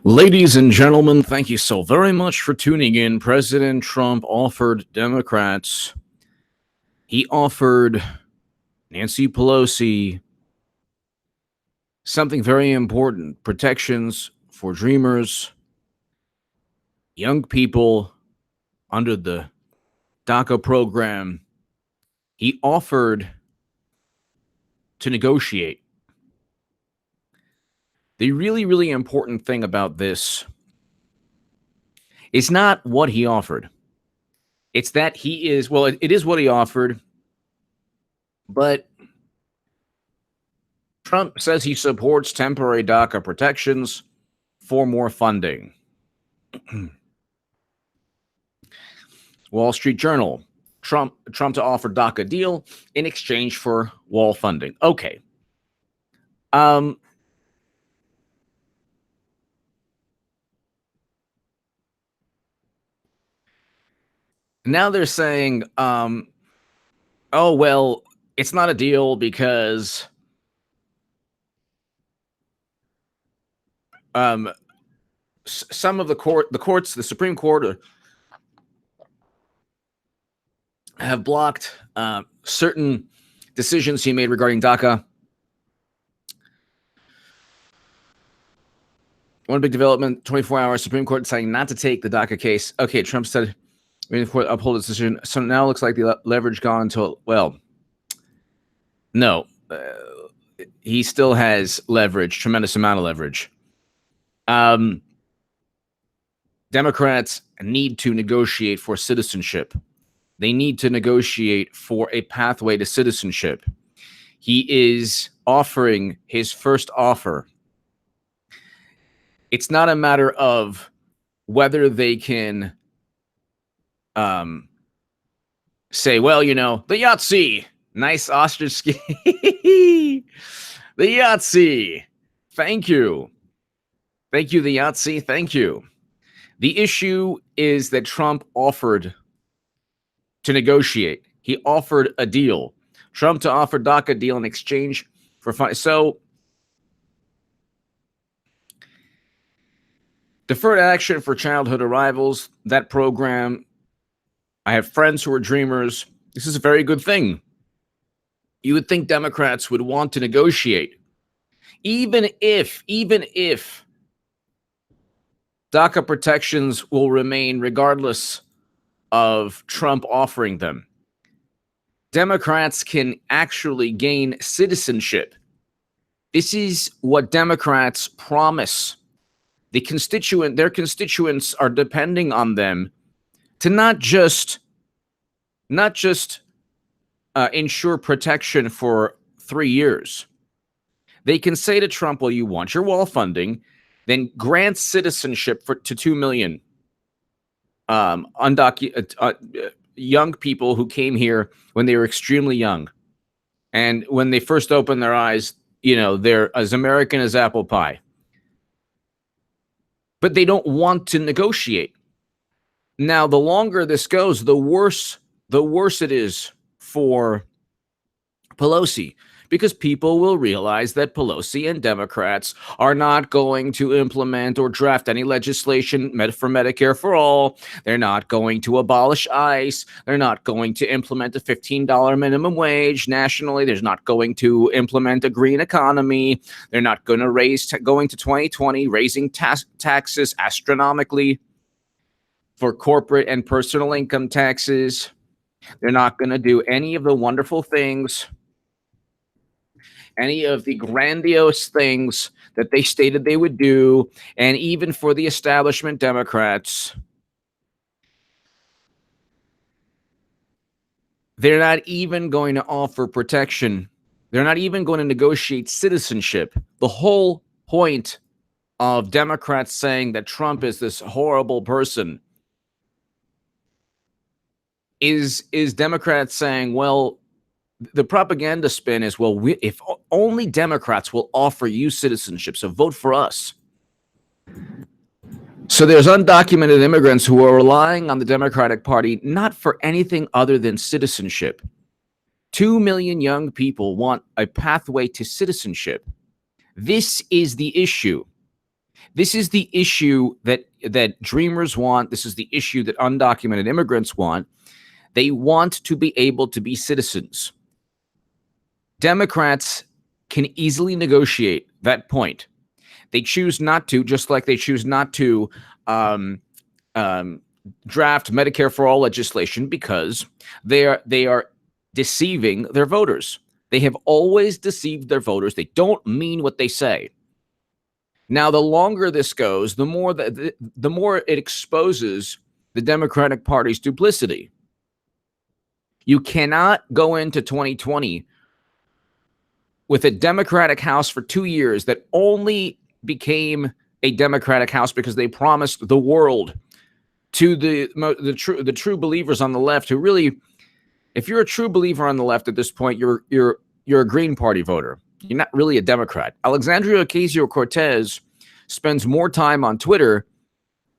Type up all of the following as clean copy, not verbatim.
Ladies and gentlemen, thank you so very much for tuning in. President Trump offered Democrats, he offered Nancy Pelosi something very important: protections for dreamers, young people under the Daca program. He offered to negotiate. The really, really important thing about this is not what he offered. It's that he is, well, it is what he offered, but Trump says he supports temporary DACA protections for more funding. Wall Street Journal, Trump to offer DACA deal in exchange for wall funding. Okay. Now they're saying, oh, well, it's not a deal because some of the Supreme Court have blocked certain decisions he made regarding DACA. One big development, 24 hours, Supreme Court deciding not to take the DACA case. Okay, Trump said, the court uphold its decision. So now it looks like the leverage gone to, well, no. He still has leverage, tremendous amount of leverage. Democrats need to negotiate for citizenship. They need to negotiate for a pathway to citizenship. He is offering his first offer. It's not a matter of whether they can say, well, you know, the Yahtzee, nice ostrich ski. The Yahtzee. Thank you. Thank you, the Yahtzee. Thank you. The issue is that Trump offered to negotiate. He offered a deal. Trump to offer DACA deal in exchange for fun. So deferred action for childhood arrivals, that program, I have friends who are dreamers. This is a very good thing. You would think Democrats would want to negotiate. Even if DACA protections will remain regardless of Trump offering them, Democrats can actually gain citizenship. This is what Democrats promise. Their constituents are depending on them to not just ensure protection for 3 years. They can say to Trump, well, you want your wall funding, then grant citizenship to 2 million young people who came here when they were extremely young. And when they first opened their eyes, you know, they're as American as apple pie. But they don't want to negotiate. Now, the longer this goes, the worse it is for Pelosi, because people will realize that Pelosi and Democrats are not going to implement or draft any legislation for Medicare for all. They're not going to abolish ICE. They're not going to implement a $15 minimum wage nationally. They're not going to implement a green economy. They're not going to going to 2020, raising taxes astronomically for corporate and personal income taxes. They're not going to do any of the wonderful things, any of the grandiose things that they stated they would do. And even for the establishment Democrats, they're not even going to offer protection. They're not even going to negotiate citizenship. The whole point of Democrats saying that Trump is this horrible person is Democrats saying, well, the propaganda spin is, well, if only Democrats will offer you citizenship, so vote for us. So there's undocumented immigrants who are relying on the Democratic Party not for anything other than citizenship. 2 million young people want a pathway to citizenship. This is the issue. This is the issue that dreamers want. This is the issue that undocumented immigrants want. They want to be able to be citizens. Democrats can easily negotiate that point. They choose not to, just like they choose not to draft Medicare for all legislation, because they are deceiving their voters. They have always deceived their voters. They don't mean what they say. Now, the longer this goes, the more it exposes the Democratic Party's duplicity. You cannot go into 2020 with a Democratic House for 2 years that only became a Democratic House because they promised the world to the true believers on the left, who really, if you're a true believer on the left at this point, you're a Green Party voter. You're not really a Democrat. Alexandria Ocasio-Cortez spends more time on Twitter.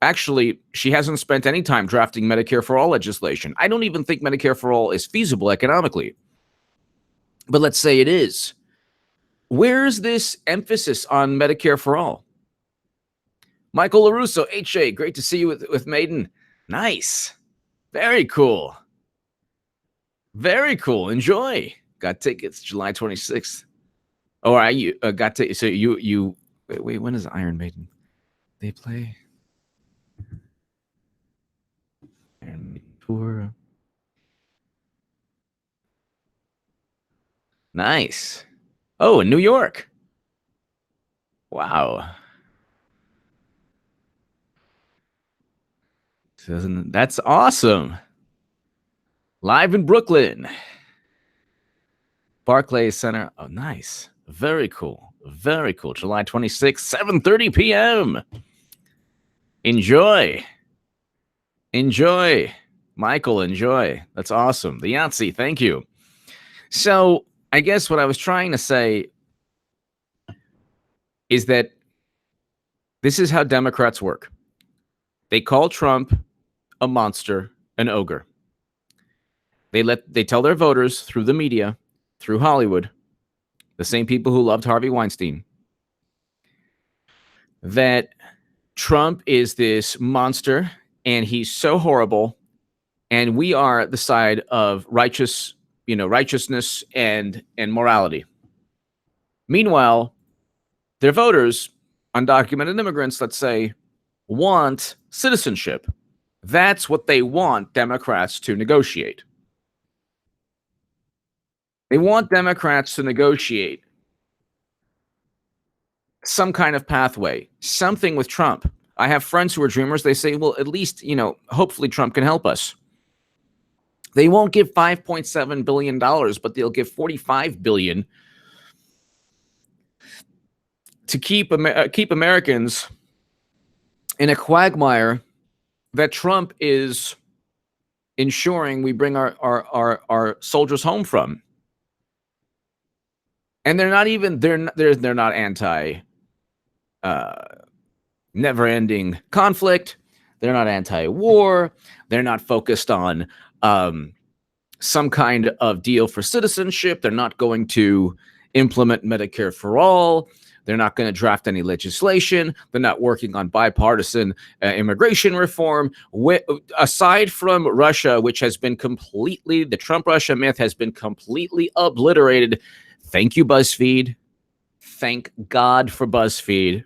Actually, she hasn't spent any time drafting Medicare for all legislation. I don't even think Medicare for all is feasible economically. But let's say it is. Where's this emphasis on Medicare for all? Michael LaRusso, HA, great to see you with Maiden. Nice. Very cool. Very cool. Enjoy. Got tickets July 26th. Oh, are you got to? So you wait. When is Iron Maiden? They play Iron Maiden tour. Nice. Oh, in New York. Wow. That's awesome. Live in Brooklyn. Barclays Center. Oh, nice. Very cool. Very cool. July 26th, 7:30 p.m. Enjoy. Enjoy. Michael, enjoy. That's awesome. The Yahtzee, thank you. So I guess what I was trying to say is that this is how Democrats work. They call Trump a monster, an ogre. They tell their voters through the media, through Hollywood, the same people who loved Harvey Weinstein, that Trump is this monster and he's so horrible, and we are the side of righteousness and morality. Meanwhile, their voters, undocumented immigrants, let's say, want citizenship. That's what they want Democrats to negotiate. They want Democrats to negotiate some kind of pathway, something with Trump. I have friends who are dreamers. They say, well, at least, hopefully Trump can help us. They won't give $5.7 billion, but they'll give $45 billion to keep Americans in a quagmire that Trump is ensuring we bring our soldiers home from. And they're not anti never-ending conflict. They're not anti-war. They're not focused on some kind of deal for citizenship. They're not going to implement Medicare for all. They're not going to draft any legislation. They're not working on bipartisan immigration reform. Aside from Russia, which has been the Trump-Russia myth has been completely obliterated. Thank you, BuzzFeed. Thank God for BuzzFeed.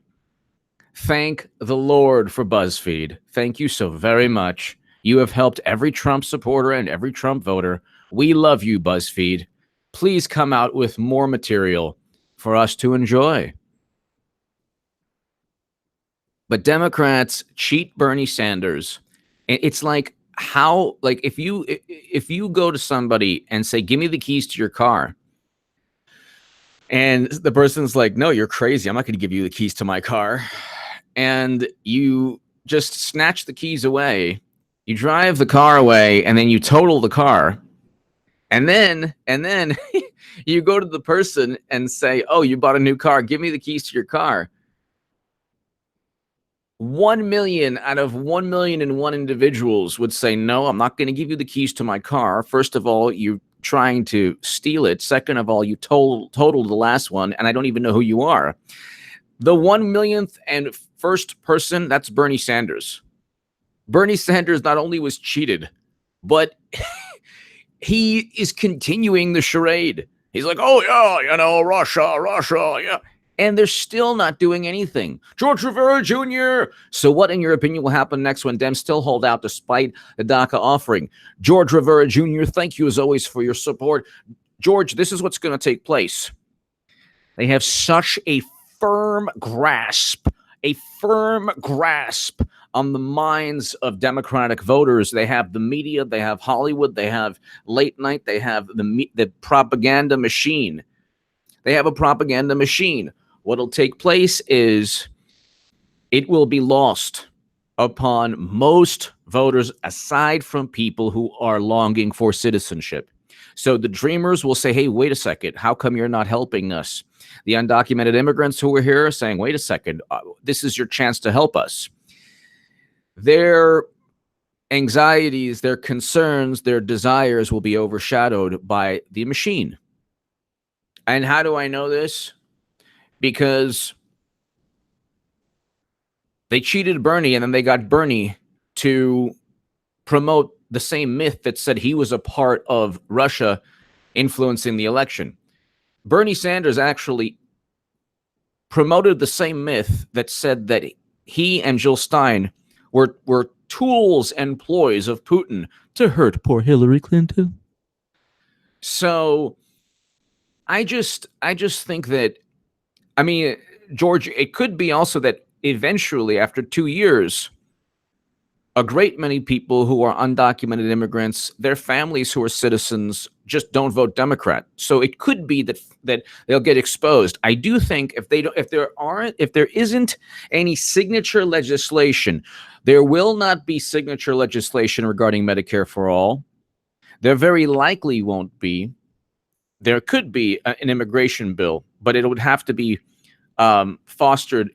Thank the Lord for BuzzFeed. Thank you so very much. You have helped every Trump supporter and every Trump voter. We love you, BuzzFeed. Please come out with more material for us to enjoy. But Democrats cheat Bernie Sanders. It's like if you go to somebody and say, give me the keys to your car, and the person's like, no, you're crazy. I'm not going to give you the keys to my car. And you just snatch the keys away. You drive the car away, and then you total the car. And then you go to the person and say, oh, you bought a new car. Give me the keys to your car. 1 million out of 1,000,001 individuals would say, no, I'm not going to give you the keys to my car. First of all, you're trying to steal it. Second of all, you totaled the last one, and I don't even know who you are. The 1 millionth and first person, that's Bernie Sanders. Bernie Sanders not only was cheated, but he is continuing the charade. He's like, oh, yeah, Russia, yeah. And they're still not doing anything. George Rivera Jr. So what, in your opinion, will happen next when Dems still hold out despite the Daca offering? George Rivera Jr., thank you as always for your support. George, this is what's going to take place. They have such a firm grasp on the minds of Democratic voters. They have the media, they have Hollywood, they have late night, they have the propaganda machine. They have a propaganda machine. What'll take place is it will be lost upon most voters, aside from people who are longing for citizenship. So the dreamers will say, hey, wait a second, how come you're not helping us? The undocumented immigrants who are here are saying, wait a second, this is your chance to help us. Their anxieties, their concerns, their desires will be overshadowed by the machine. And how do I know this? Because they cheated Bernie, and then they got Bernie to promote the same myth that said he was a part of Russia influencing the election. Bernie Sanders actually promoted the same myth that said that he and Jill Stein were tools and ploys of Putin to hurt poor Hillary Clinton. So I just think that, I mean, George, it could be also that eventually, after 2 years, a great many people who are undocumented immigrants, their families who are citizens, just don't vote Democrat. So it could be that they'll get exposed. I do think if there isn't any signature legislation, there will not be signature legislation regarding Medicare for all. There very likely won't be. There could be an immigration bill, but it would have to be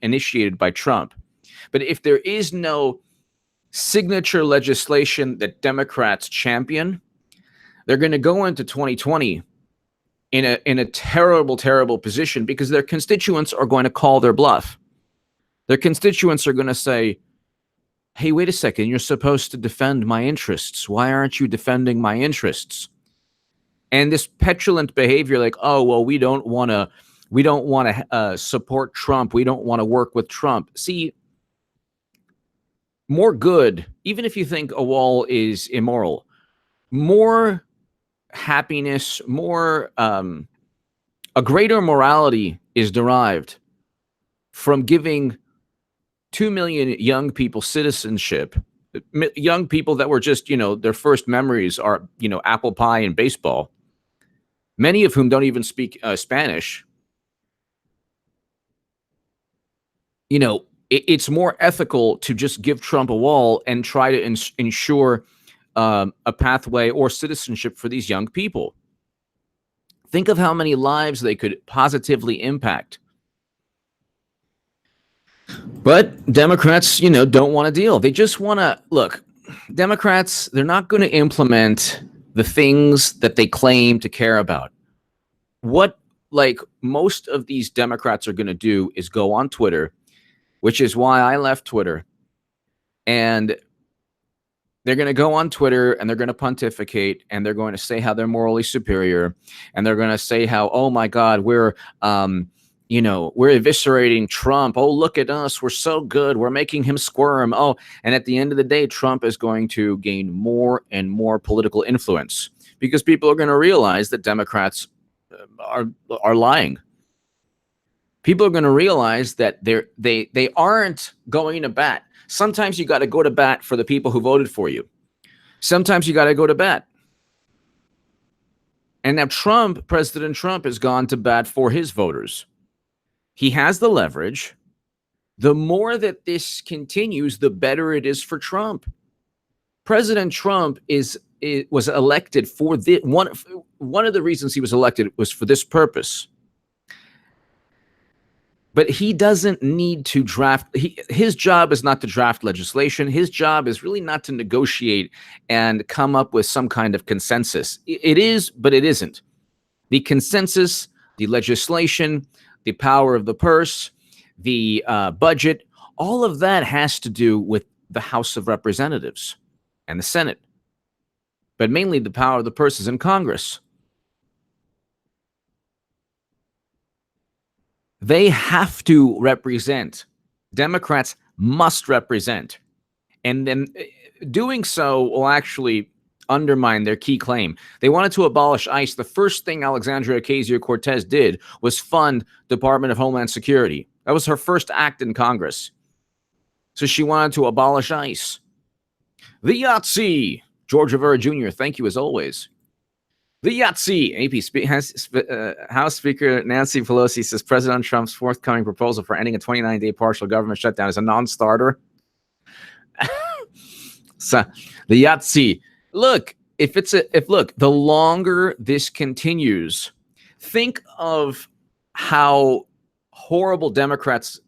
initiated by Trump. But if there is no signature legislation that Democrats champion, they're going to go into 2020 in a terrible, terrible position, because their constituents are going to call their bluff. Their constituents are going to say, hey, wait a second, you're supposed to defend my interests. Why aren't you defending my interests? And this petulant behavior, like, oh, well, we don't want to support Trump. We don't want to work with Trump. See, more good, even if you think a wall is immoral, more happiness, a greater morality is derived from giving 2 million young people citizenship, young people that were just, their first memories are, apple pie and baseball, many of whom don't even speak Spanish. It's more ethical to just give Trump a wall and try to ensure a pathway or citizenship for these young people. Think of how many lives they could positively impact. But Democrats, don't want to deal. They just want to, look, Democrats, they're not going to implement the things that they claim to care about. What, most of these Democrats are going to do is go on Twitter, which is why I left Twitter. And they're going to go on Twitter and they're going to pontificate, and they're going to say how they're morally superior. And they're going to say how, oh my God, we're eviscerating Trump. Oh, look at us. We're so good. We're making him squirm. Oh, and at the end of the day, Trump is going to gain more and more political influence, because people are going to realize that Democrats are lying. People are going to realize that they aren't going to bat. Sometimes you got to go to bat for the people who voted for you. Sometimes you got to go to bat. And now President Trump has gone to bat for his voters. He has the leverage. The more that this continues, the better it is for Trump. President Trump was elected for one of the reasons he was elected was for this purpose. But he doesn't need to draft. His job is not to draft legislation. His job is really not to negotiate and come up with some kind of consensus. It is, but it isn't. The consensus, the legislation, the power of the purse, the budget, All of that has to do with the House of Representatives and the Senate, but mainly the power of the purses in Congress. They have to represent. Democrats must represent. And then doing so will actually undermine their key claim. They wanted to abolish ICE. The first thing Alexandria Ocasio-Cortez did was fund Department of Homeland Security. That was her first act in Congress. So she wanted to abolish ICE. The Yahtzee, George Rivera Jr., thank you as always. The Yahtzee, House Speaker Nancy Pelosi says President Trump's forthcoming proposal for ending a 29-day partial government shutdown is a non-starter. So the Yahtzee, look, the longer this continues, think of how horrible Democrats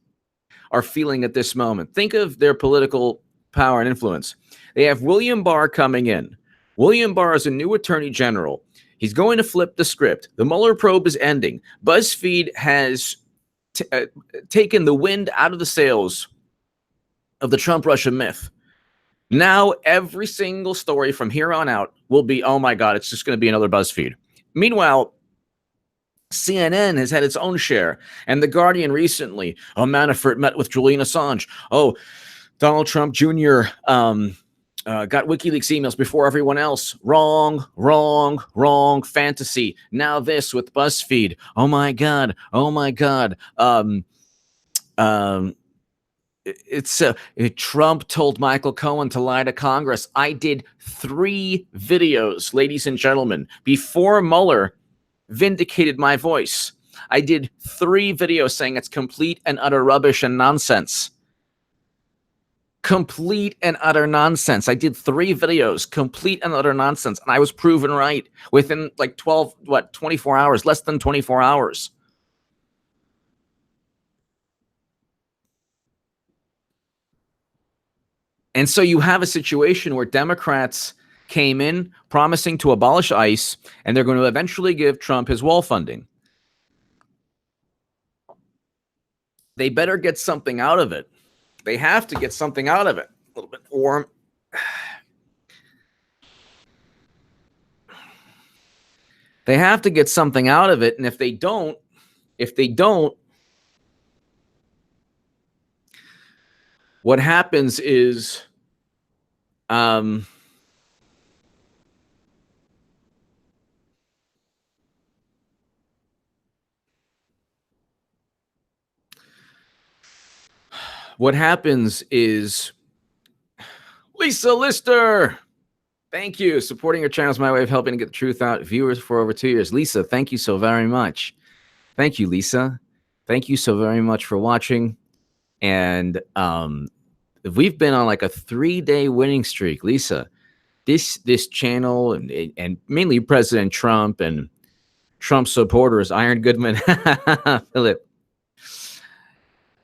are feeling at this moment. Think of their political power and influence. They have William Barr coming in. William Barr is a new attorney general. He's going to flip the script. The Mueller probe is ending. BuzzFeed has taken the wind out of the sails of the Trump-Russia myth. Now every single story from here on out will be, oh my God, it's just going to be another BuzzFeed. Meanwhile, CNN has had its own share. And The Guardian recently, Manafort met with Julian Assange. Oh, Donald Trump Jr. Got WikiLeaks emails before everyone else. Wrong, fantasy. Now this with BuzzFeed. Oh my God. Trump told Michael Cohen to lie to Congress. I did 3 videos, ladies and gentlemen, before Mueller vindicated my voice. I did 3 videos saying it's complete and utter rubbish and nonsense. Complete and utter nonsense. I did 3 videos, complete and utter nonsense, and I was proven right within like 24 hours, less than 24 hours. And so you have a situation where Democrats came in promising to abolish ICE, and they're going to eventually give Trump his wall funding. They better get something out of it. They have to get something out of it. A little bit warm. They have to get something out of it, and if they don't, what happens is Lisa Lister, thank you. Supporting your channel is my way of helping to get the truth out. Viewers for over 2 years. Lisa, thank you so very much. Thank you, Lisa. Thank you so very much for watching. And we've been on like a 3-day winning streak, Lisa. This channel and mainly President Trump and Trump supporters, Iron Goodman, Philip.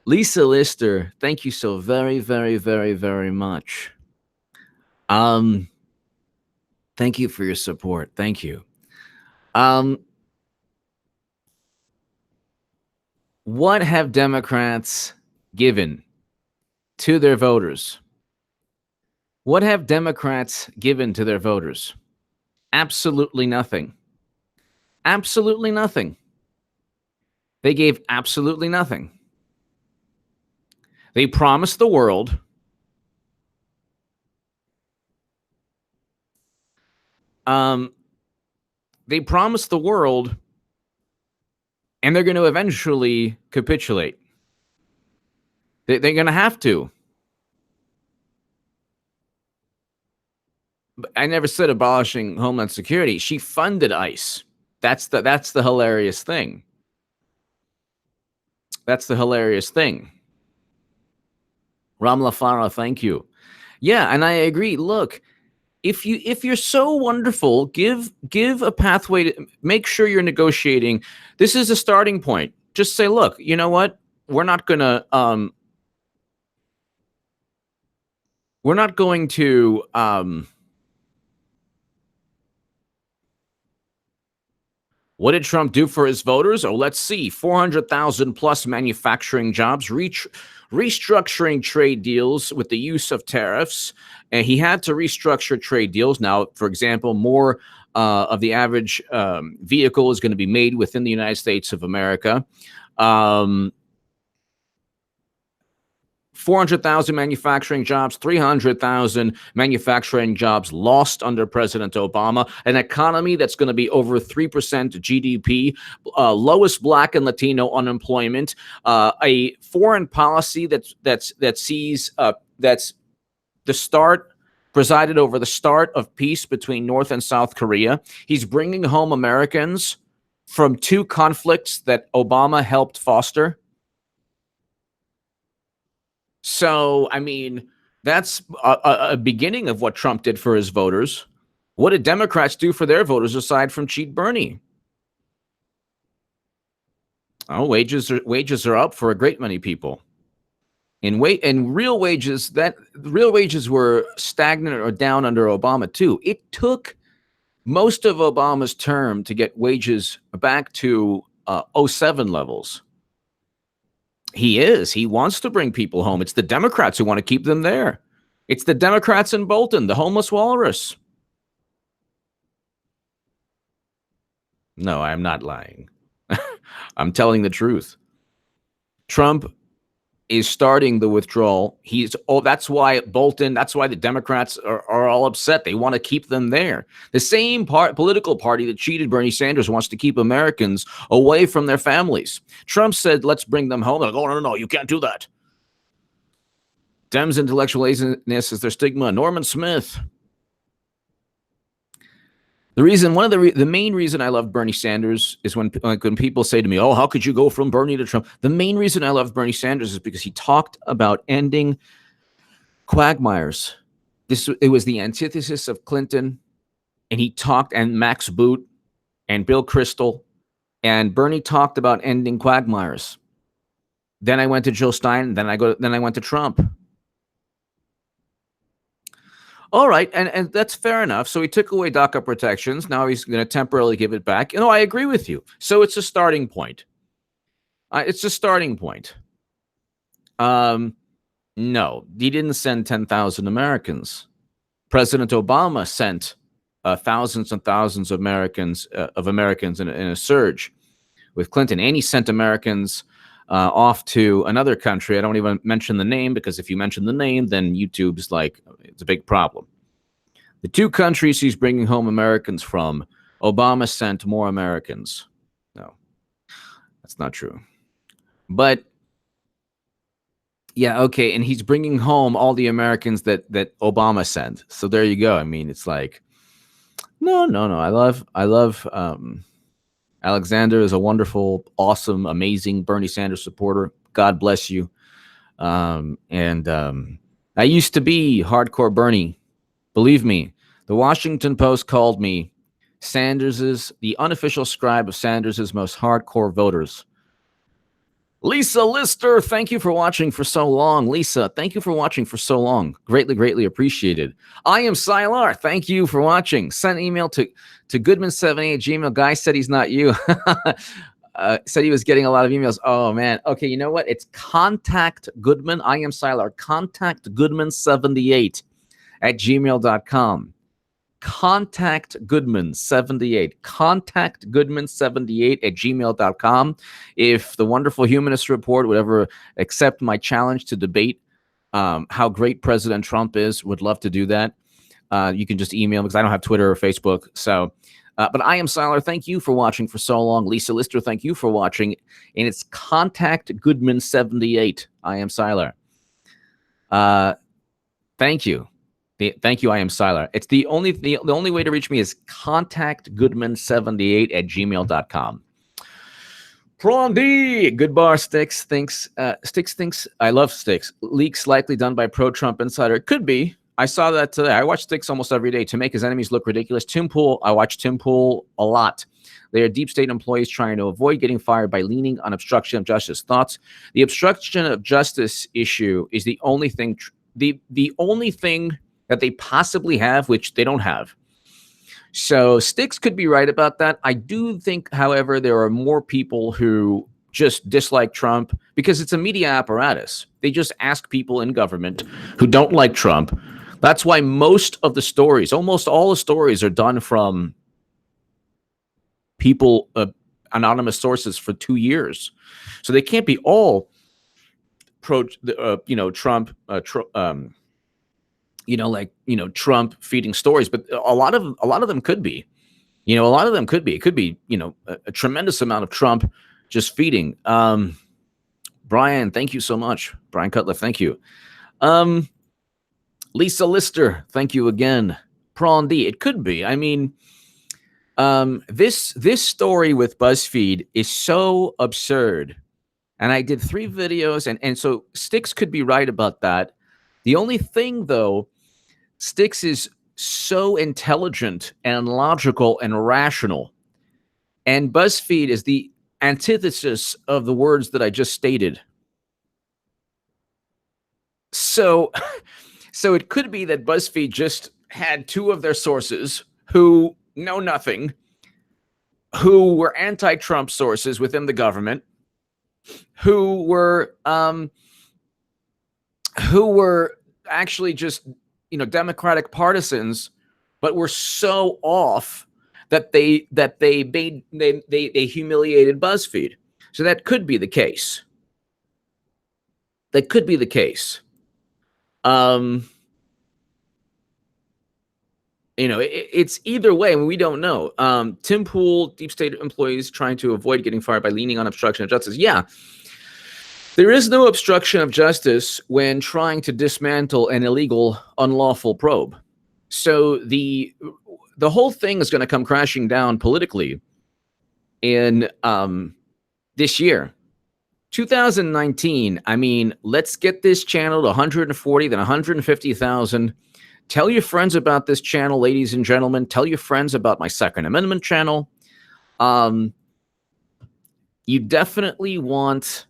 Lisa Lister, thank you so very, very, very, very much. Thank you for your support. Thank you. What have Democrats given to their voters? What have Democrats given to their voters? Absolutely nothing. Absolutely nothing. They gave absolutely nothing. They promised the world. They promised the world, and they're going to eventually capitulate. They're going to have to. I never said abolishing Homeland Security. She funded ICE. That's the hilarious thing. That's the hilarious thing. Ram Lafara, thank you. Yeah, and I agree. Look, if you're so wonderful, give a pathway to make sure you're negotiating. This is a starting point. Just say, look, you know what? We're not going to what did Trump do for his voters? Oh, let's see. 400,000 plus manufacturing jobs, restructuring trade deals with the use of tariffs. And he had to restructure trade deals. Now, for example, more of the average vehicle is going to be made within the United States of America. 400,000 manufacturing jobs, 300,000 manufacturing jobs lost under President Obama, an economy that's going to be over 3% GDP, lowest Black and Latino unemployment, a foreign policy that's the start, presided over the start of peace between North and South Korea. He's bringing home Americans from two conflicts that Obama helped foster. So, I mean, that's a beginning of what Trump did for his voters. What did Democrats do for their voters aside from cheat Bernie? Oh, wages are up for a great many people. And real wages were stagnant or down under Obama too. It took most of Obama's term to get wages back to 07 levels. He wants to bring people home. It's the Democrats who want to keep them there. It's the Democrats in Bolton, the homeless walrus. No, I'm not lying. I'm telling the truth. Trump is starting the withdrawal. That's why Bolton, that's why the Democrats are all upset. They want to keep them there. The same political party that cheated Bernie Sanders wants to keep Americans away from their families. Trump said, let's bring them home. They're like, oh, no, you can't do that. Dems' intellectual laziness is their stigma. Norman Smith. The main reason I love Bernie Sanders is when people say to me, oh, how could you go from Bernie to Trump? The main reason I love Bernie Sanders is because he talked about ending quagmires. It was the antithesis of Clinton, and he talked, and Max Boot and Bill Kristol, and Bernie talked about ending quagmires. Then I went to Jill Stein, then I went to Trump. All right, and that's fair enough. So he took away DACA protections. Now he's going to temporarily give it back. I agree with you. So it's a starting point. It's a starting point. No, he didn't send 10,000 Americans. President Obama sent thousands and thousands of Americans in a surge with Clinton, and he sent Americans off to another country. I don't even mention the name, because if you mention the name, then YouTube's like, it's a big problem. The two countries he's bringing home Americans from, Obama sent more Americans. No, that's not true. But yeah, okay, and he's bringing home all the Americans that Obama sent. So there you go. I mean, it's like, no. I love Alexander is a wonderful, awesome, amazing Bernie Sanders supporter. God bless you. I used to be hardcore Bernie. Believe me, the Washington Post called me the unofficial scribe of Sanders's most hardcore voters. Lisa Lister, thank you for watching for so long. Lisa, thank you for watching for so long. Greatly, greatly appreciated. I am Sylar. Thank you for watching. Send an email to goodman78@gmail. Guy said he's not you. Said he was getting a lot of emails. Oh, man. Okay, you know what? It's Contact Goodman. I am Sylar. Contact Goodman78@gmail.com. Contact Goodman78. Contact Goodman78@gmail.com. If the wonderful humanist report would ever accept my challenge to debate how great President Trump is, would love to do that. You can just email me, because I don't have Twitter or Facebook. So, but I am Sylar. Thank you for watching for so long. Lisa Lister, thank you for watching. And it's Contact Goodman78. I am Sylar. Thank you. Thank you. I am Sylar. It's the only way to reach me is contactgoodman78@gmail.com. Prawn D, good bar. Sticks thinks I love Sticks. Leaks likely done by pro-Trump insider. It could be. I saw that today. I watch Sticks almost every day to make his enemies look ridiculous. Tim Pool, I watch Tim Pool a lot. They are deep state employees trying to avoid getting fired by leaning on obstruction of justice. Thoughts? The obstruction of justice issue is the only thing, the only thing that they possibly have, which they don't have. So Sticks could be right about that. I do think, however, there are more people who just dislike Trump because it's a media apparatus. They just ask people in government who don't like Trump. That's why most of the stories, almost all the stories, are done from people, anonymous sources for 2 years. So they can't be all pro, Trump, Trump feeding stories, but a lot of them could be. A lot of them could be. It could be, a tremendous amount of Trump just feeding. Brian, thank you so much. Brian Cutliff, thank you. Lisa Lister, thank you again. Prawn D, it could be. I mean, this story with BuzzFeed is so absurd. And I did 3 videos, and so Styx could be right about that. The only thing, though, Styx is so intelligent and logical and rational. And BuzzFeed is the antithesis of the words that I just stated. So it could be that BuzzFeed just had 2 of their sources who know nothing, who were anti-Trump sources within the government, who were actually just Democratic partisans, but were so off that they humiliated BuzzFeed. So that could be the case. That could be the case. It's either way, and we don't know. Tim Pool, deep state employees trying to avoid getting fired by leaning on obstruction of justice. Yeah. There is no obstruction of justice when trying to dismantle an illegal, unlawful probe. So the whole thing is going to come crashing down politically in this year. 2019, I mean, let's get this channel to 140, then 150,000. Tell your friends about this channel, ladies and gentlemen. Tell your friends about my Second Amendment channel. You definitely want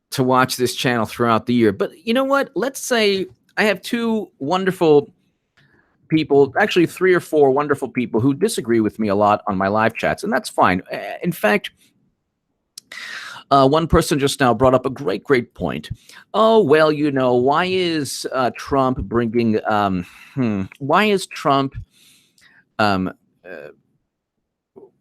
to watch this channel throughout the year. But you know what? Let's say I have 2 wonderful people, actually 3 or 4 wonderful people who disagree with me a lot on my live chats, and that's fine. In fact, one person just now brought up a great point. Oh, well, why is Trump bringing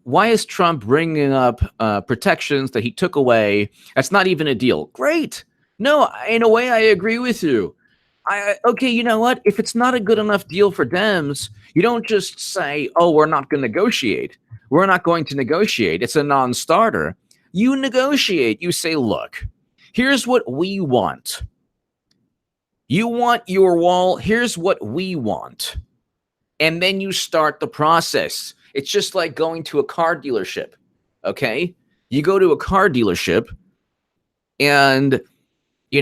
why is Trump bringing up protections that he took away? That's not even a deal. Great. No, in a way, I agree with you. Okay, you know what? If it's not a good enough deal for Dems, you don't just say, oh, we're not going to negotiate. We're not going to negotiate. It's a non-starter. You negotiate. You say, look, here's what we want. You want your wall. Here's what we want. And then you start the process. It's just like going to a car dealership. Okay? You go to a car dealership and, you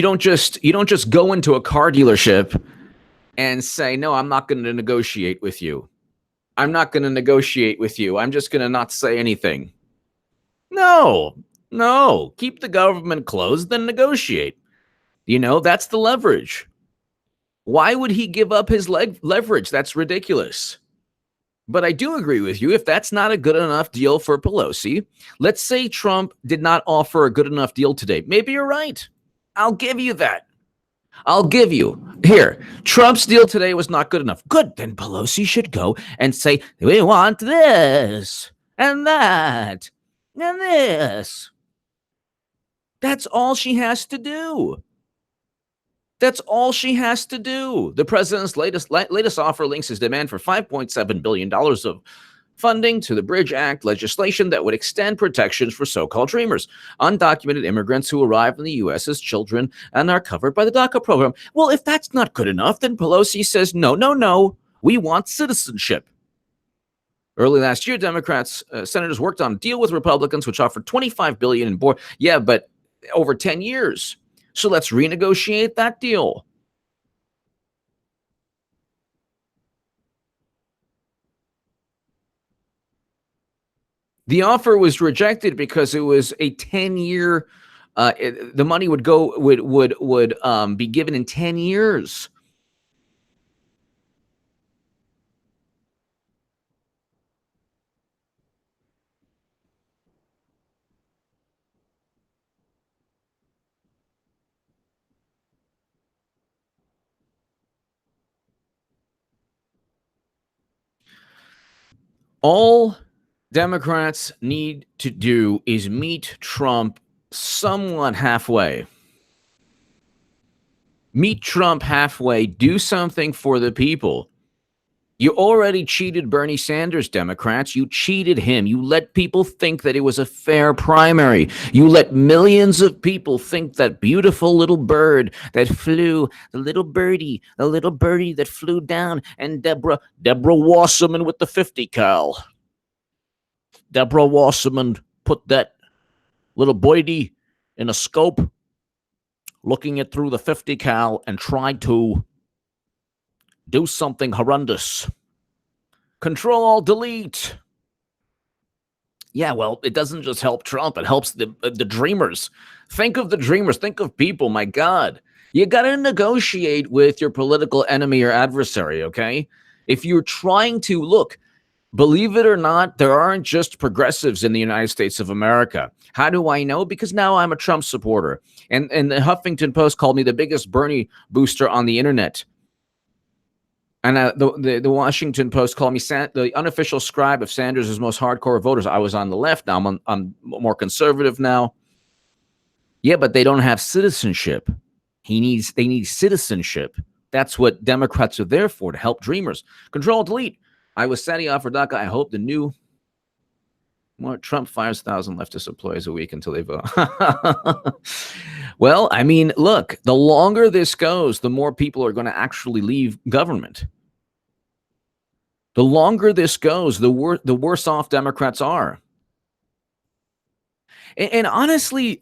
don't just go into a car dealership and say, no, I'm not going to negotiate with you. I'm not going to negotiate with you. I'm just going to not say anything. No, keep the government closed, then negotiate. That's the leverage. Why would he give up his leverage? That's ridiculous. But I do agree with you. If that's not a good enough deal for Pelosi, let's say Trump did not offer a good enough deal today. Maybe you're right. I'll give you that. I'll give you. Here, Trump's deal today was not good enough. Good. Then Pelosi should go and say, we want this and that and this. That's all she has to do. That's all she has to do. The president's latest offer links his demand for $5.7 billion of funding to the Bridge Act legislation that would extend protections for so-called dreamers, undocumented immigrants who arrive in the U.S. as children and are covered by the Daca program. Well, if that's not good enough, then Pelosi says, no, we want citizenship. Early last year, Democrats, senators worked on a deal with Republicans, which offered $25 billion in Yeah, but over 10 years. So let's renegotiate that deal. The offer was rejected because it was a 10-year. The money would be given in 10 years. All Democrats need to do is meet Trump somewhat halfway. Meet Trump halfway. Do something for the people. You already cheated Bernie Sanders, Democrats. You cheated him. You let people think that it was a fair primary. You let millions of people think that beautiful little bird that flew, the little birdie that flew down, and Deborah Wasserman with the 50 cal. Deborah Wasserman put that little boydie in a scope, looking it through the 50 cal, and tried to do something horrendous. Control, delete. Yeah, well, it doesn't just help Trump. It helps the dreamers. Think of the dreamers. Think of people. My God. You got to negotiate with your political enemy or adversary, okay? If you're trying to, look, believe it or not, there aren't just progressives in the United States of America. How do I know? Because now I'm a Trump supporter. And the Huffington Post called me the biggest Bernie booster on the internet. And the Washington Post called me the unofficial scribe of Sanders' most hardcore voters. I was on the left. Now I'm more conservative now. Yeah, but they don't have citizenship. They need citizenship. That's what Democrats are there for, to help dreamers. Control, delete. I was setting off for Daca. I hope the new Trump fires 1,000 leftist employees a week until they vote. Well, I mean, look, the longer this goes, the more people are going to actually leave government. The longer this goes, the worse off Democrats are. And honestly,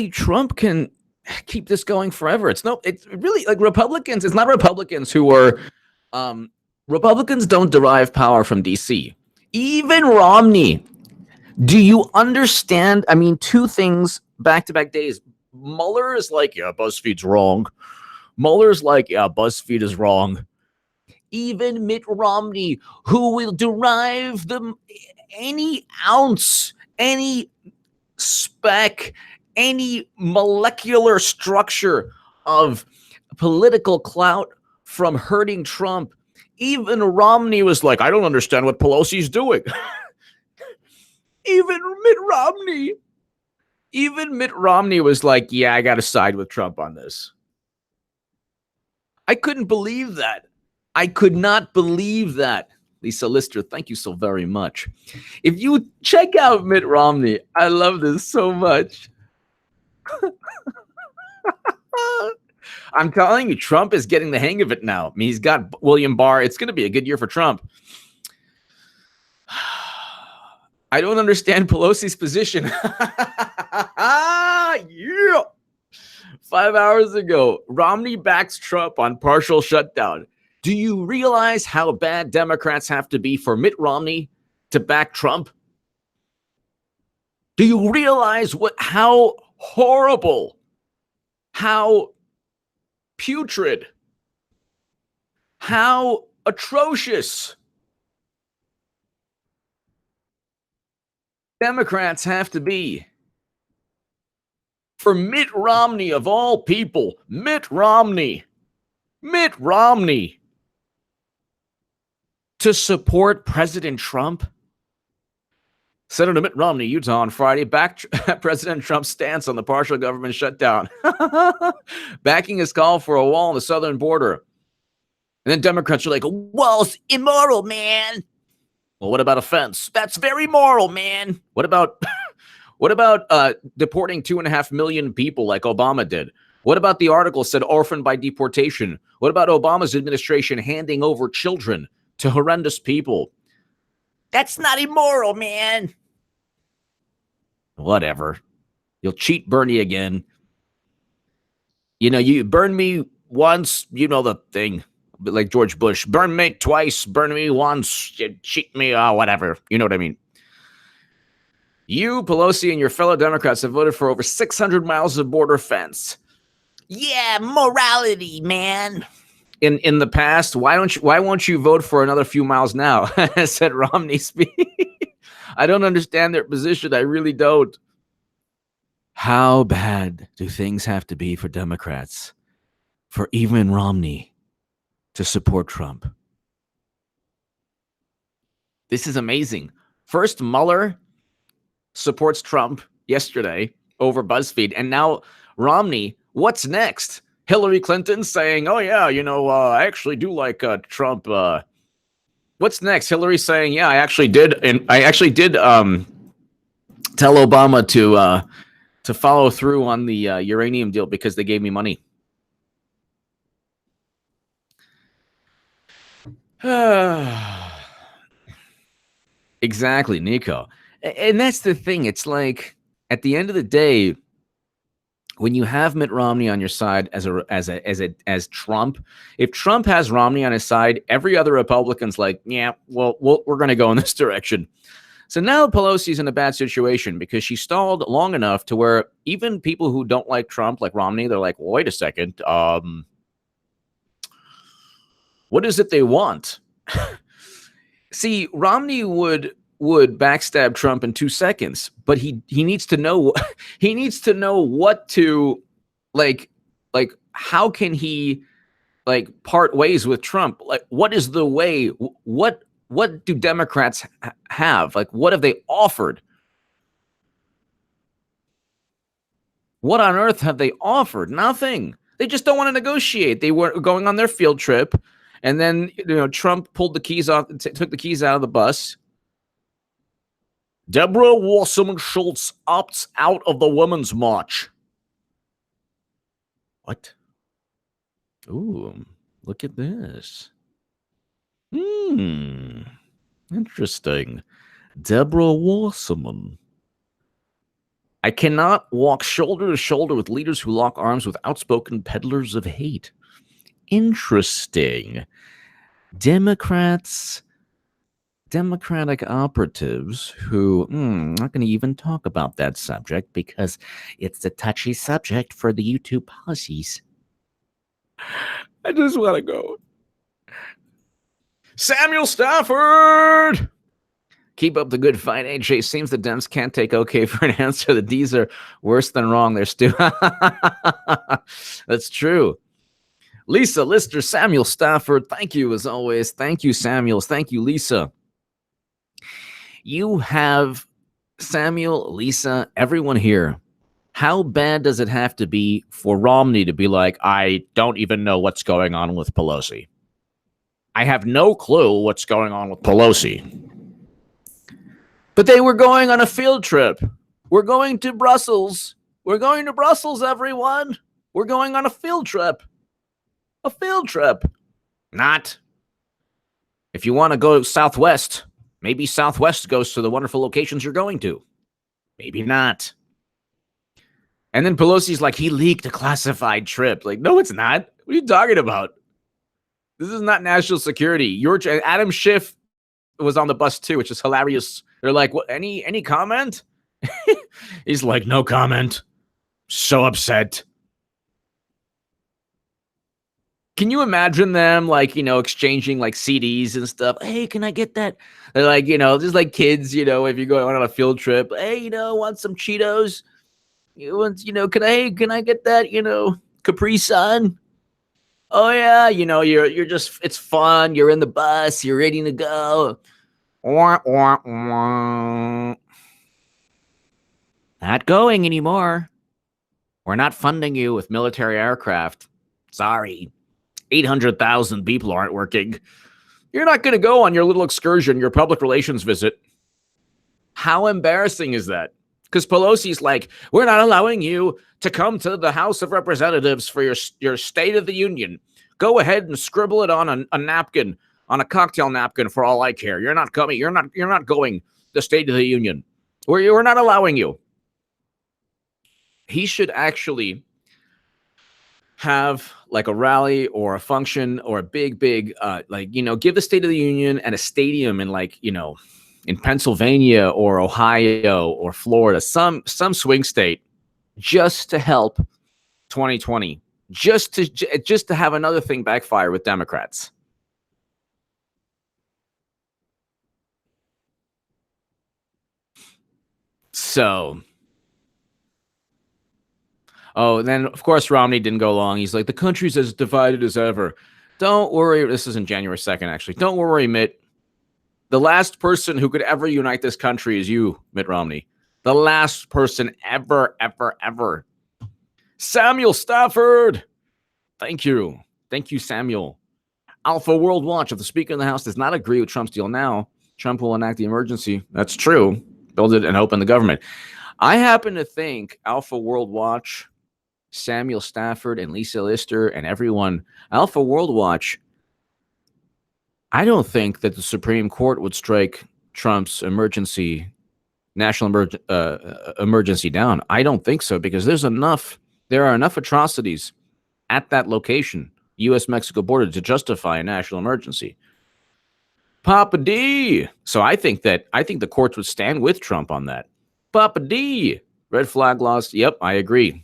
Trump can keep this going forever. It's really like Republicans. It's not Republicans who are Republicans don't derive power from DC. Even Romney. Do you understand? I mean, two things back-to-back days. Mueller is like, yeah, BuzzFeed's wrong. Mueller's like, yeah, BuzzFeed is wrong. Even Mitt Romney, who will derive any ounce, any speck, any molecular structure of political clout from hurting Trump. Even Romney was like, I don't understand what Pelosi's doing. Even Mitt Romney was like, yeah, I got to side with Trump on this. I couldn't believe that. I could not believe that. Lisa Lister, thank you so very much. If you check out Mitt Romney, I love this so much. I'm telling you, Trump is getting the hang of it now. I mean, he's got William Barr. It's going to be a good year for Trump. I don't understand Pelosi's position. Yeah. 5 hours ago, Romney backs Trump on partial shutdown. Do you realize how bad Democrats have to be for Mitt Romney to back Trump? Do you realize how horrible, how putrid, how atrocious Democrats have to be for Mitt Romney, of all people, Mitt Romney, to support President Trump? Senator Mitt Romney, Utah, on Friday, backed President Trump's stance on the partial government shutdown, backing his call for a wall on the southern border. And then Democrats are like, a wall's immoral, man. Well, what about a fence? That's very moral, man. What about deporting 2.5 million people like Obama did? What about the article said orphaned by deportation? What about Obama's administration handing over children to horrendous people? That's not immoral, man. Whatever. You'll cheat Bernie again. You know, you burn me once, you know the thing. Like George Bush. Burn me twice, burn me once, you cheat me, whatever. You know what I mean? You, Pelosi, and your fellow Democrats have voted for over 600 miles of border fence. Yeah, morality, man. In the past, why won't you vote for another few miles now? Said Romney. I don't understand their position. I really don't. How bad do things have to be for Democrats, for even Romney, to support Trump? This is amazing. First, Mueller supports Trump yesterday over BuzzFeed, and now Romney. What's next? Hillary Clinton saying, "Oh yeah, I actually do like Trump." What's next? Hillary saying, "Yeah, I actually did, and I actually did tell Obama to follow through on the uranium deal because they gave me money." Exactly, Nico. And that's the thing. It's like at the end of the day, when you have Mitt Romney on your side as Trump, if Trump has Romney on his side, every other Republican's like, yeah, well we're going to go in this direction. So now Pelosi's in a bad situation because she stalled long enough to where even people who don't like Trump, like Romney, they're like, well, wait a second, what is it they want? See, Romney would backstab Trump in 2 seconds, but he needs to know he needs to know what to like how can he like part ways with Trump? Like what is the way? What do Democrats have? Like what have they offered? What on earth have they offered? Nothing. They just don't want to negotiate. They were going on their field trip, and then Trump pulled the keys off, took the keys out of the bus. Deborah Wasserman Schultz opts out of the Women's March. What? Ooh, look at this. Interesting. Deborah Wasserman. I cannot walk shoulder to shoulder with leaders who lock arms with outspoken peddlers of hate. Interesting. Democratic operatives who, I'm not going to even talk about that subject because it's a touchy subject for the YouTube policies. I just want to go. Samuel Stafford! Keep up the good fight, AJ. Seems the Dems can't take okay for an answer. The D's are worse than wrong. They're still. That's true. Lisa, Lister, Samuel Stafford, thank you as always. Thank you, Samuels. Thank you, Lisa. You have Samuel, Lisa, everyone here. How bad does it have to be for Romney to be like, I don't even know what's going on with Pelosi? I have no clue what's going on with Pelosi. But they were going on a field trip. We're going to Brussels. We're going to Brussels, everyone. We're going on a field trip. A field trip. Not. If you want to go Southwest, maybe Southwest goes to the wonderful locations you're going to. Maybe not. And then Pelosi's like, he leaked a classified trip. Like, no, it's not. What are you talking about? This is not national security. Adam Schiff was on the bus too, which is hilarious. They're like, what? Any comment? He's like, no comment. So upset. Can you imagine them exchanging like CDs and stuff? Hey, can I get that? They're like, just like kids, if you go on a field trip, hey, want some Cheetos? You want, can I get that, Capri Sun? Oh yeah, you're just, it's fun. You're in the bus. You're ready to go. Not going anymore. We're not funding you with military aircraft. Sorry. 800,000 people aren't working. You're not going to go on your little excursion, your public relations visit. How embarrassing is that? Because Pelosi's like, we're not allowing you to come to the House of Representatives for your State of the Union. Go ahead and scribble it on a napkin, on a cocktail napkin for all I care. You're not coming. You're not going to the State of the Union. We're not allowing you. He should actually have like a rally or a function or a big, give the State of the Union at a stadium in in Pennsylvania or Ohio or Florida, some swing state, just to help 2020, just to have another thing backfire with Democrats. So, then of course Romney didn't go long. He's like, the country's as divided as ever. Don't worry. This is in January 2nd, actually. Don't worry, Mitt. The last person who could ever unite this country is you, Mitt Romney. The last person ever, ever, ever. Samuel Stafford. Thank you. Thank you, Samuel. Alpha World Watch. If the Speaker of the House does not agree with Trump's deal now, Trump will enact the emergency. That's true. Build it and open the government. I happen to think Alpha World Watch, Samuel Stafford, and Lisa Lister, and everyone, Alpha World Watch, I don't think that the Supreme Court would strike Trump's national emergency down. I don't think so, because there are enough atrocities at that location, U.S.-Mexico border, to justify a national emergency. Papa D. So I think the courts would stand with Trump on that. Papa D. Red flag laws. Yep, I agree.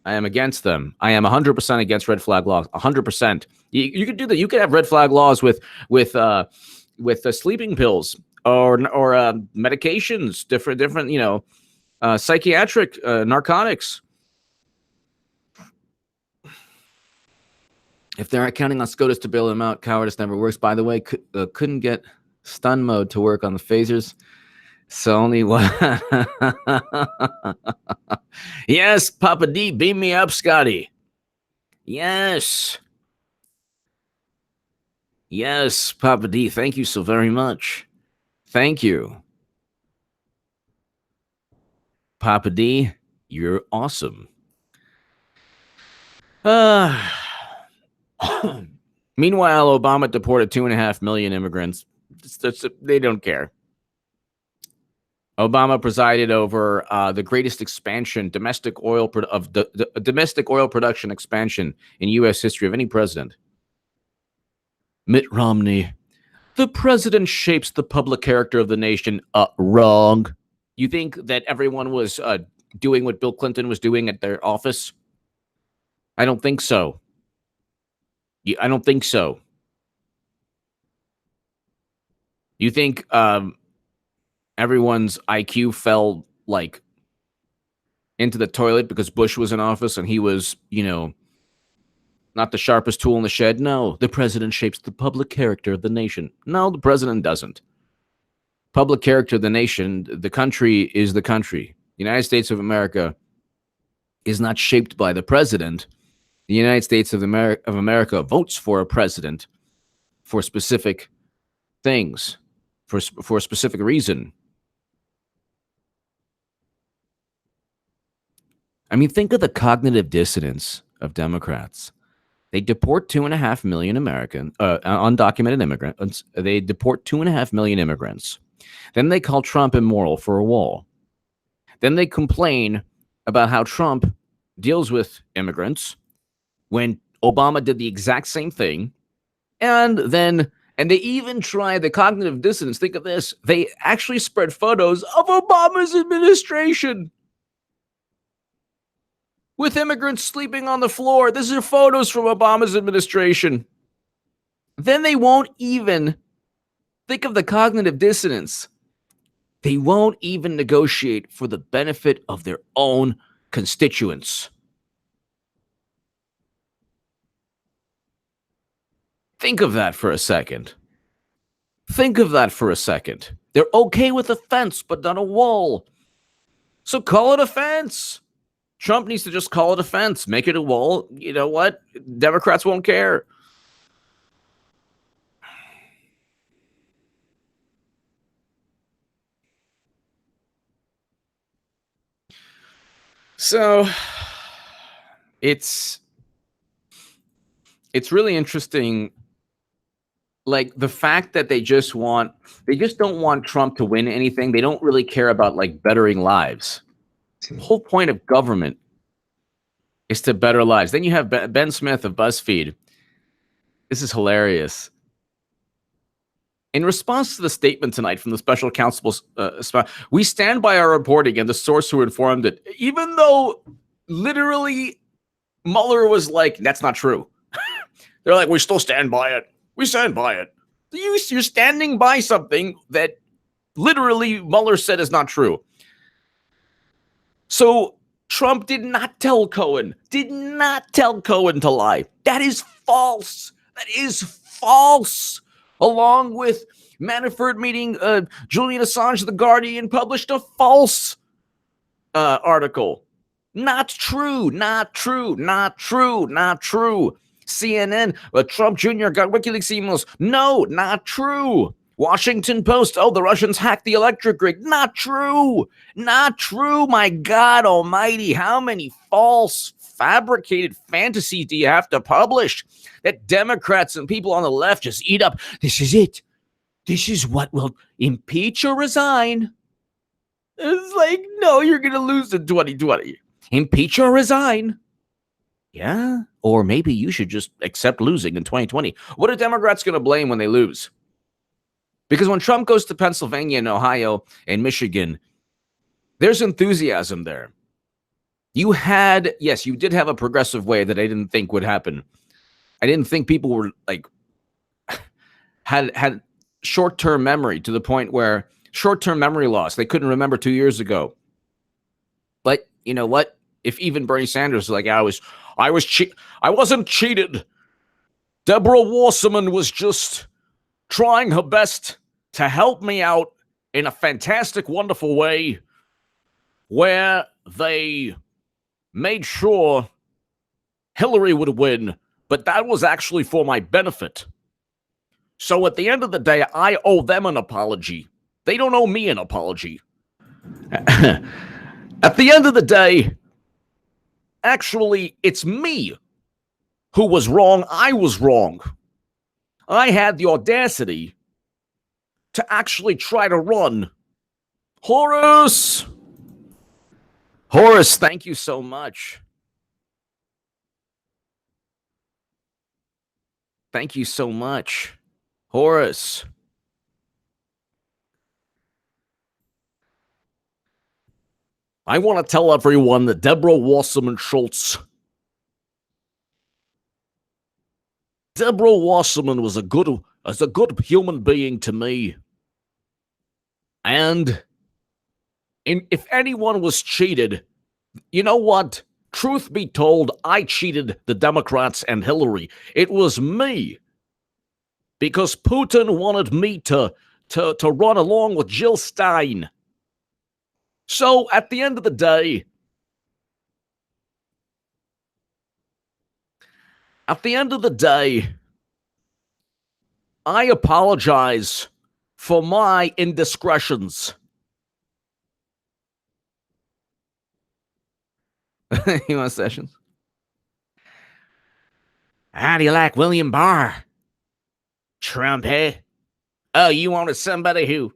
I am against them. I am 100% against red flag laws. 100%. You could do that. You could have red flag laws with sleeping pills or medications, different psychiatric narcotics. If they're not counting on SCOTUS to bail them out, cowardice never works. By the way, couldn't get stun mode to work on the phasers. So only one. Yes, Papa D, beam me up, Scotty. Yes. Yes, Papa D, thank you so very much. Thank you. Papa D, you're awesome. Meanwhile, Obama deported 2.5 million immigrants. They don't care. Obama presided over the greatest expansion, domestic oil production expansion in U.S. history of any president. Mitt Romney, the president shapes the public character of the nation. Wrong. You think that everyone was doing what Bill Clinton was doing at their office? I don't think so. I don't think so. You think everyone's IQ fell like into the toilet because Bush was in office and he was, not the sharpest tool in the shed? No, the president shapes the public character of the nation. No, the president doesn't. Public character of the nation, the country is the country. The United States of America is not shaped by the president. The United States of America votes for a president for specific things, for a specific reason. I mean, think of the cognitive dissonance of Democrats. They deport 2.5 million undocumented immigrants. They deport 2.5 million immigrants. Then they call Trump immoral for a wall. Then they complain about how Trump deals with immigrants when Obama did the exact same thing. And they even try the cognitive dissonance. Think of this. They actually spread photos of Obama's administration with immigrants sleeping on the floor. These are photos from Obama's administration. Then they won't even think of the cognitive dissonance. They won't even negotiate for the benefit of their own constituents. Think of that for a second. Think of that for a second. They're okay with a fence, but not a wall. So call it a fence. Trump needs to just call it a fence. Make it a wall. You know what? Democrats won't care. So it's really interesting. Like the fact that they just don't want Trump to win anything. They don't really care about like bettering lives. The whole point of government is to better lives. Then you have Ben Smith of BuzzFeed. This is hilarious. In response to the statement tonight from the special counsel, we stand by our reporting and the source who informed it, even though literally Mueller was like, that's not true. They're like, we still stand by it. We stand by it. You're standing by something that literally Mueller said is not true. So Trump did not tell Cohen to lie. That is false. That is false. Along with Manafort meeting Julian Assange, The Guardian, published a false article. Not true, not true, not true, not true. CNN, Trump Jr. got WikiLeaks emails. No, not true. Washington Post, oh, the Russians hacked the electric grid. Not true. Not true. My God almighty, how many false, fabricated fantasies do you have to publish that Democrats and people on the left just eat up? This is it. This is what will impeach or resign. It's like, no, you're going to lose in 2020. Impeach or resign. Yeah, or maybe you should just accept losing in 2020. What are Democrats going to blame when they lose? Because when Trump goes to Pennsylvania and Ohio and Michigan, there's enthusiasm there. You did have a progressive wave that I didn't think would happen. I didn't think people were like had short-term memory to the point where short-term memory loss. They couldn't remember 2 years ago. But you know what? If even Bernie Sanders was like, I wasn't cheated. Deborah Wasserman was just trying her best to help me out in a fantastic, wonderful way where they made sure Hillary would win, but that was actually for my benefit. So at the end of the day, I owe them an apology. They don't owe me an apology. At the end of the day, actually, it's me who was wrong. I was wrong. I had the audacity to actually try to run. Horace, thank you so much. Thank you so much, Horace. I want to tell everyone that Deborah Wasserman Schultz, Deborah Wasserman was a good human being to me. And if anyone was cheated, you know what? Truth be told, I cheated the Democrats and Hillary. It was me. Because Putin wanted me to run along with Jill Stein. So at the end of the day, I apologize for my indiscretions. You want Sessions? How do you like William Barr? Trump, eh? Oh, you wanted somebody who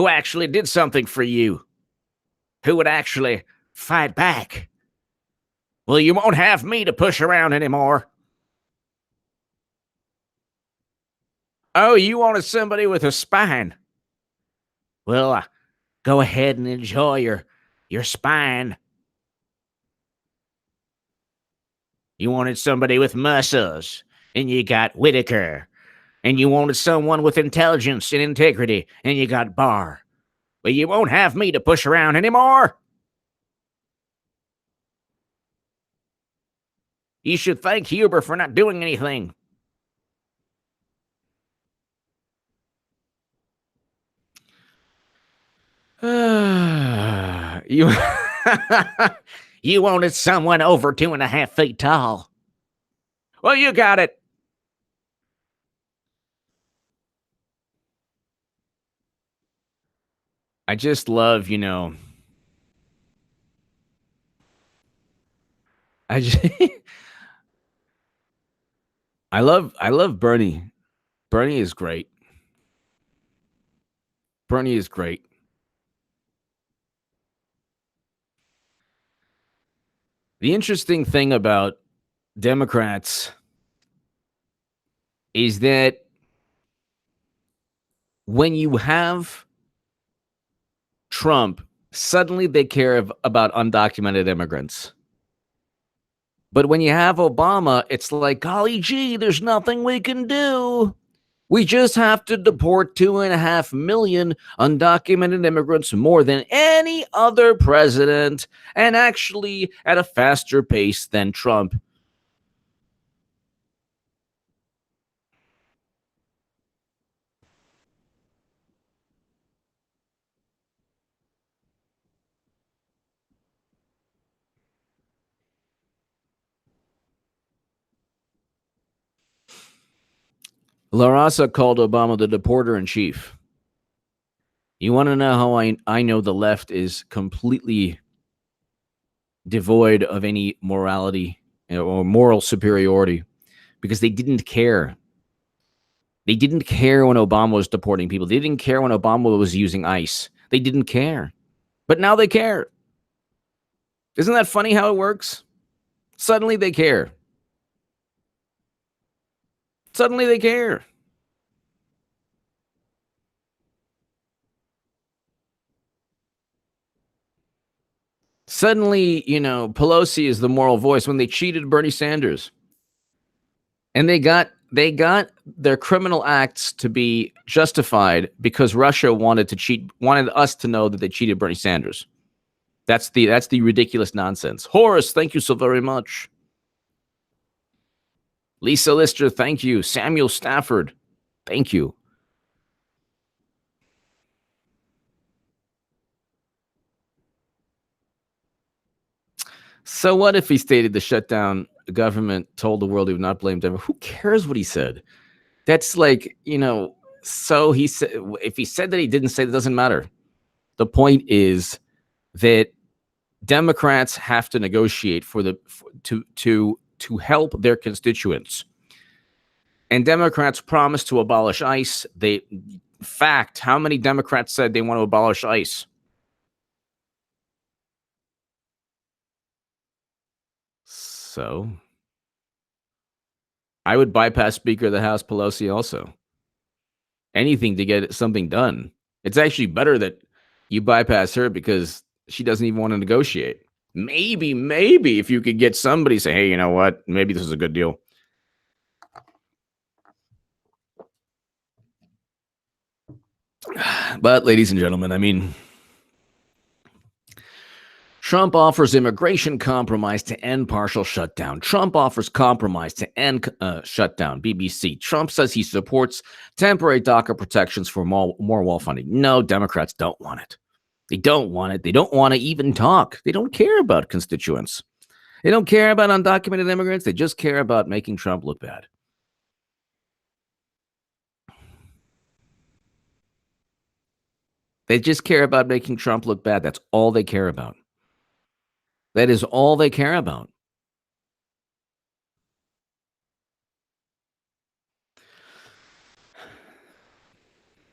actually did something for you. Who would actually fight back. Well, you won't have me to push around anymore. Oh, you wanted somebody with a spine. Well, go ahead and enjoy your spine. You wanted somebody with muscles, and you got Whitaker. And you wanted someone with intelligence and integrity, and you got Barr. But you won't have me to push around anymore. You should thank Huber for not doing anything. You wanted someone over 2.5 feet tall. Well, you got it. I just love, I love Bernie. Bernie is great. Bernie is great. The interesting thing about Democrats is that when you have Trump, suddenly they care about undocumented immigrants. But when you have Obama, it's like, golly gee, there's nothing we can do. We just have to deport 2.5 million undocumented immigrants more than any other president, and actually at a faster pace than Trump. La Raza called Obama the deporter in chief. You want to know how I know the left is completely devoid of any morality or moral superiority? Because they didn't care. They didn't care when Obama was deporting people. They didn't care when Obama was using ICE. They didn't care. But now they care. Isn't that funny how it works? Suddenly they care. Suddenly they care. Suddenly, Pelosi is the moral voice when they cheated Bernie Sanders. And they got their criminal acts to be justified because Russia wanted us to know that they cheated Bernie Sanders. That's the ridiculous nonsense. Horace, thank you so very much. Lisa Lister, thank you. Samuel Stafford, thank you. So what if he stated the shutdown government told the world he would not blame Denver? Who cares what he said? That's like, so he said, if he said that he didn't say, that doesn't matter. The point is that Democrats have to negotiate to help their constituents. And Democrats promised to abolish ICE. How many Democrats said they want to abolish ICE? So I would bypass Speaker of the House Pelosi also. Anything to get something done. It's actually better that you bypass her because she doesn't even want to negotiate. Maybe if you could get somebody say, hey, you know what? Maybe this is a good deal. But ladies and gentlemen, I mean, Trump offers immigration compromise to end partial shutdown. Trump offers compromise to end shutdown. BBC. Trump says he supports temporary Daca protections for more wall funding. No, Democrats don't want it. They don't want it. They don't want to even talk. They don't care about constituents. They don't care about undocumented immigrants. They just care about making Trump look bad. They just care about making Trump look bad. That's all they care about. That is all they care about.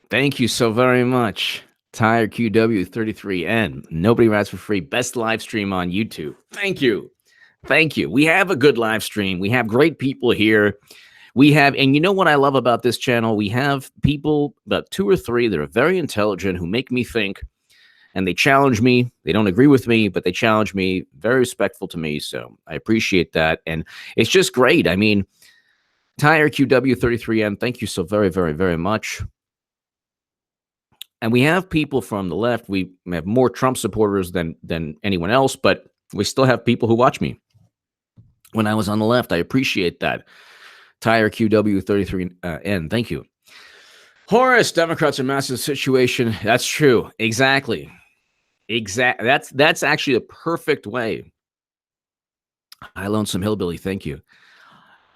Thank you so very much. Tire QW33N. Nobody rides for free. Best live stream on YouTube. Thank you. Thank you. We have a good live stream. We have great people here. And you know what I love about this channel? We have people, about 2 or 3 that are very intelligent who make me think, and they challenge me. They don't agree with me, but they challenge me, very respectful to me. So I appreciate that. And it's just great. I mean, Tire QW33N, thank you so very, very, very much. And we have people from the left. We have more Trump supporters than anyone else, but we still have people who watch me when I was on the left. I appreciate that. Tire QW33N, thank you. Horace, Democrats are massive situation. That's true. Exactly. That's actually a perfect way. I Lonesome Hillbilly, thank you.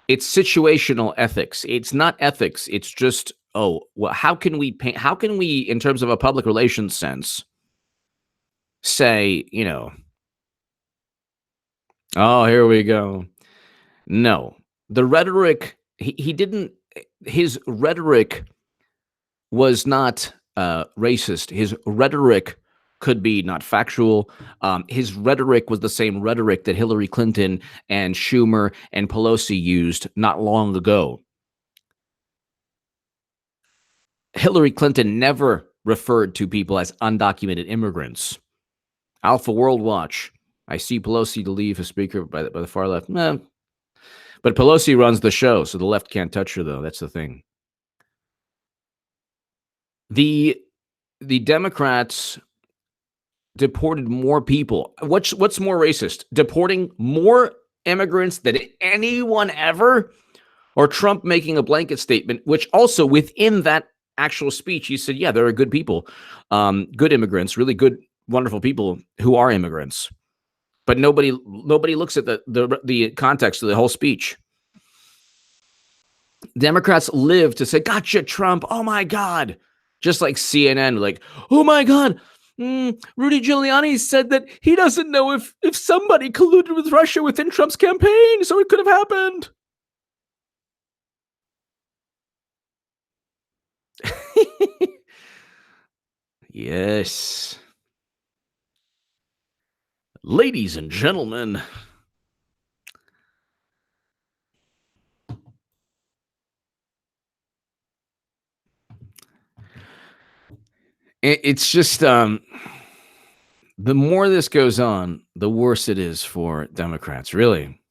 It's situational ethics. It's not ethics. It's just, how can we, in terms of a public relations sense, say, oh, here we go. No, the rhetoric, his rhetoric was not racist. His rhetoric could be not factual. His rhetoric was the same rhetoric that Hillary Clinton and Schumer and Pelosi used not long ago. Hillary Clinton never referred to people as undocumented immigrants. Alpha World Watch. I see Pelosi to leave as speaker by the far left. But Pelosi runs the show, so the left can't touch her, though. That's the thing. The Democrats deported more people. What's more racist? Deporting more immigrants than anyone ever? Or Trump making a blanket statement, which also within that actual speech, he said, yeah, there are good people, good immigrants, really good, wonderful people who are immigrants. But nobody looks at the context of the whole speech. Democrats live to say, "Gotcha, Trump. Oh my God." Just like CNN, like, "Oh my God. Rudy Giuliani said that he doesn't know if somebody colluded with Russia within Trump's campaign, so it could have happened." Yes. Ladies and gentlemen, it's just the more this goes on, the worse it is for Democrats, really.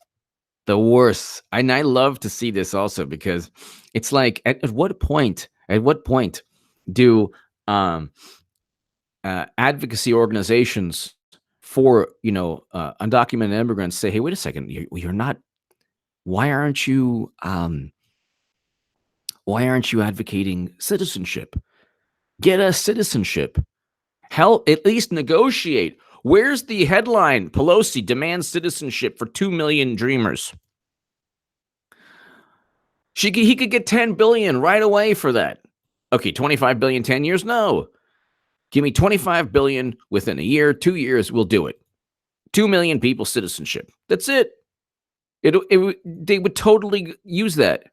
The worse. And I love to see this also because it's like at what point do um advocacy organizations for undocumented immigrants say, "Hey, wait a second, you're not, why aren't you advocating citizenship? Get us citizenship. Help, at least negotiate." Where's the headline? Pelosi demands citizenship for 2 million dreamers. He could get 10 billion right away for that. Okay, 25 billion 10 years? No. Give me 25 billion within a year, 2 years, we'll do it. 2 million people citizenship. That's it. They would totally use that.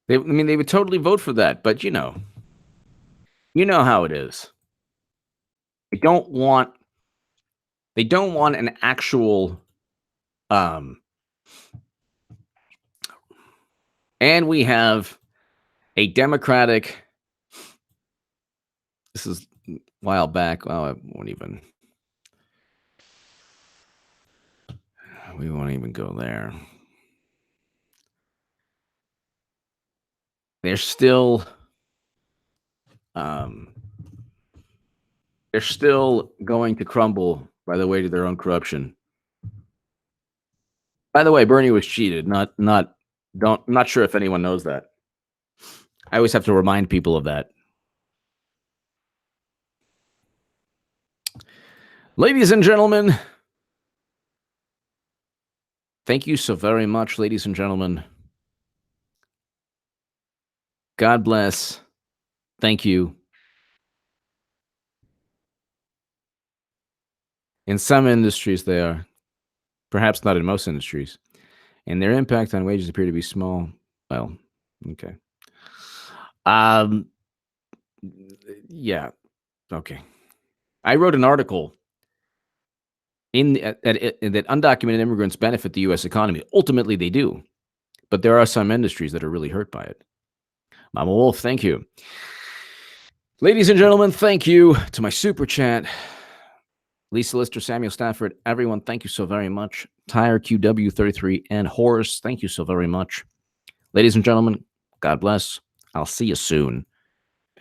They would totally vote for that, but you know how it is. They don't want an actual and we have a Democratic, this is a while back. Well, we won't even go there. They're still going to crumble by the weight of their own corruption. By the way, Bernie was cheated. I'm not sure if anyone knows that. I always have to remind people of that. Ladies and gentlemen, thank you so very much, ladies and gentlemen. God bless. Thank you. In some industries, they are. Perhaps not in most industries. And their impact on wages appear to be small. Well, okay. Yeah. Okay. I wrote an article that undocumented immigrants benefit the U.S. economy. Ultimately, they do. But there are some industries that are really hurt by it. Mama Wolf, thank you. Ladies and gentlemen, thank you to my super chat. Lisa Lister, Samuel Stafford, everyone, thank you so very much. Tire QW33 and Horace, thank you so very much. Ladies and gentlemen, God bless. I'll see you soon.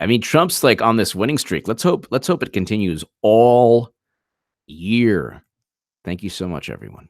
I mean, Trump's like on this winning streak. Let's hope it continues all year. Thank you so much, everyone.